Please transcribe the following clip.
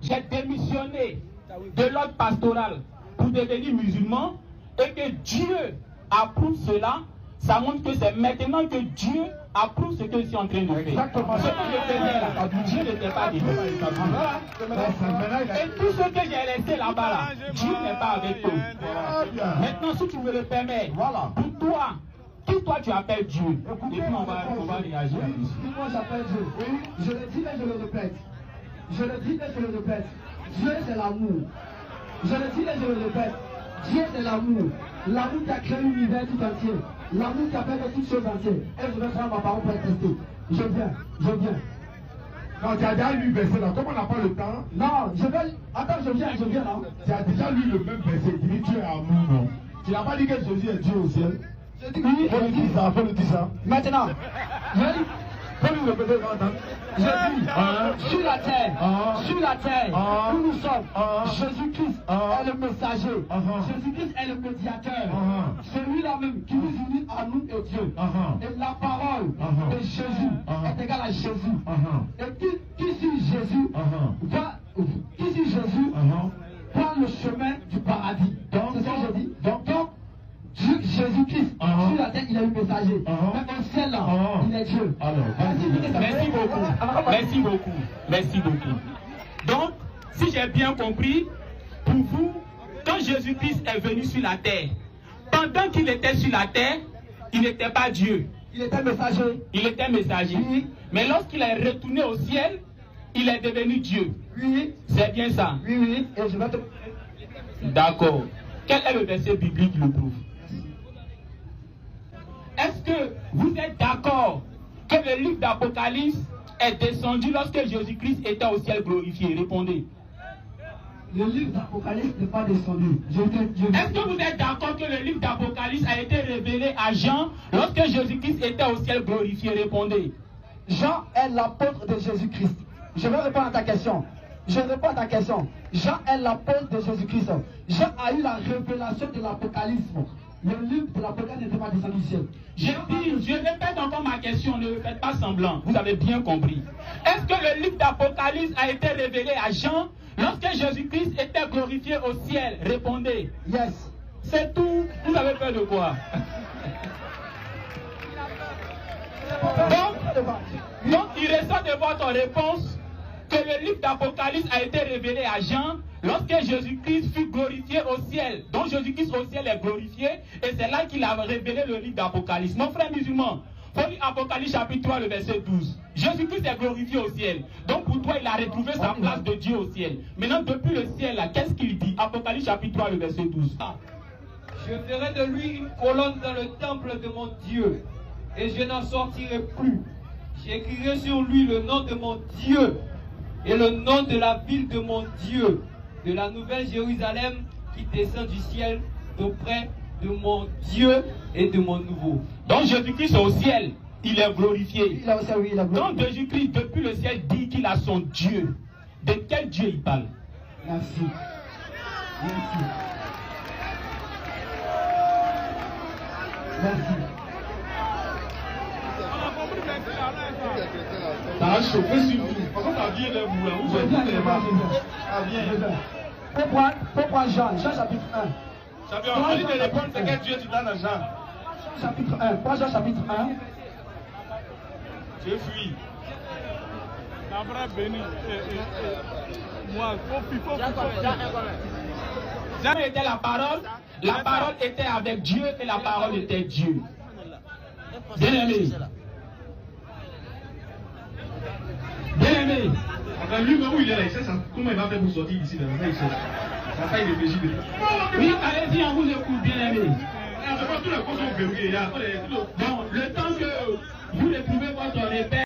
j'ai démissionné de l'ordre pastoral pour devenir musulman et que Dieu approuve cela, ça montre que c'est maintenant que Dieu approuve ce que je suis en train de faire. Exactement. Ce que je faisais là, Dieu n'était pas dedans. Et tout ce que j'ai laissé là-bas, là, Dieu n'est pas avec toi. Maintenant, si tu me le permets, Voilà. pour toi, qui toi tu appelles Dieu? Et puis on va réagir là-dessus. Moi j'appelle Dieu. Oui. Je le dis et je le répète. Je le dis et je le répète. Dieu c'est l'amour. Je le dis et je le répète. Dieu c'est l'amour. L'amour qui a créé l'univers tout entier. L'amour qui a fait toutes choses entières. Et je vais prendre ma parole pour être testé. Je viens. Non, tu as déjà lu le verset là. Comme on n'a pas le temps. Non, je vais. Attends, je viens là. Tu as déjà lu le même verset. Tu dis Dieu est amour, non? Tu n'as pas dit que Jésus est Dieu au ciel? Je dis oui. Faut lui dire ça, faut lui dire ça. Maintenant, je dis. Faut lui répéter maintenant. Je dis, sur la terre, où nous sommes, Jésus-Christ est le messager, Jésus-Christ est le médiateur, celui-là même qui nous unit à nous et Dieu. Et la parole de Jésus est égale à Jésus. Et qui suit Jésus prend le chemin du paradis. C'est ce que je dis. Donc, Jésus-Christ, sur la terre, il est le messager. Mais au ciel, là, il est Dieu. Merci beaucoup. Donc, si j'ai bien compris, pour vous, quand Jésus-Christ est venu sur la terre, pendant qu'il était sur la terre, il n'était pas Dieu. Il était messager. Oui. Mais lorsqu'il est retourné au ciel, il est devenu Dieu. Oui. C'est bien ça? Oui. Et je vais te... D'accord. Quel est le verset biblique qui le prouve? Est-ce que vous êtes d'accord que le livre d'Apocalypse est descendu lorsque Jésus-Christ était au ciel glorifié? Répondez. Le livre d'Apocalypse n'est pas descendu. Est-ce que vous êtes d'accord que le livre d'Apocalypse a été révélé à Jean lorsque Jésus-Christ était au ciel glorifié? Répondez. Jean est l'apôtre de Jésus-Christ. Je vais répondre à ta question. Jean est l'apôtre de Jésus-Christ. Jean a eu la révélation de l'Apocalypse. Le livre de l'Apocalypse n'était pas descendu du ciel. Je répète encore ma question, ne faites pas semblant. Vous avez bien compris. Est-ce que le livre d'Apocalypse a été révélé à Jean lorsque Jésus-Christ était glorifié au ciel? Répondez. Yes. C'est tout. Vous avez peur de quoi? Donc, il ressort de votre réponse que le livre d'Apocalypse a été révélé à Jean lorsque Jésus-Christ fut glorifié au ciel. Donc Jésus-Christ au ciel est glorifié et c'est là qu'il a révélé le livre d'Apocalypse. Mon frère musulman, faut lire Apocalypse chapitre 3, le verset 12. Jésus-Christ est glorifié au ciel. Donc pour toi, il a retrouvé sa place de Dieu au ciel. Maintenant, depuis le ciel, là, qu'est-ce qu'il dit? Apocalypse chapitre 3, le verset 12. Je ferai de lui une colonne dans le temple de mon Dieu, et je n'en sortirai plus. J'écrirai sur lui le nom de mon Dieu, et le nom de la ville de mon Dieu, de la nouvelle Jérusalem qui descend du ciel d'auprès de mon Dieu et de mon nouveau. Donc Jésus-Christ au ciel, il est glorifié. Il a aussi, oui, il a glorifié. Donc Jésus-Christ depuis le ciel dit qu'il a son Dieu. De quel Dieu il parle? Merci. Ça a chauffé sur vous. Par contre, ça vient de vous là. Vous avez dit les mains. Ça vient. Pourquoi Jean chapitre 1. Ça vient. On dit de répondre, c'est quel Dieu tu donnes à Jean? Chapitre 1. Pourquoi Jean chapitre 1? Je fuis. La vraie bénie. Moi, Jean était la parole était avec Dieu et la parole était Dieu. Bien-aimé. Bien-aimé. Enfin, lui-même où il est là, il sait ça. Comment il va faire pour sortir d'ici là? Ça fait il réfléchit. Oui, allez-y, on vous écoute, bien-aimé. Tous les causes sont verrouillées. Bon, le temps que vous retrouvez votre repère.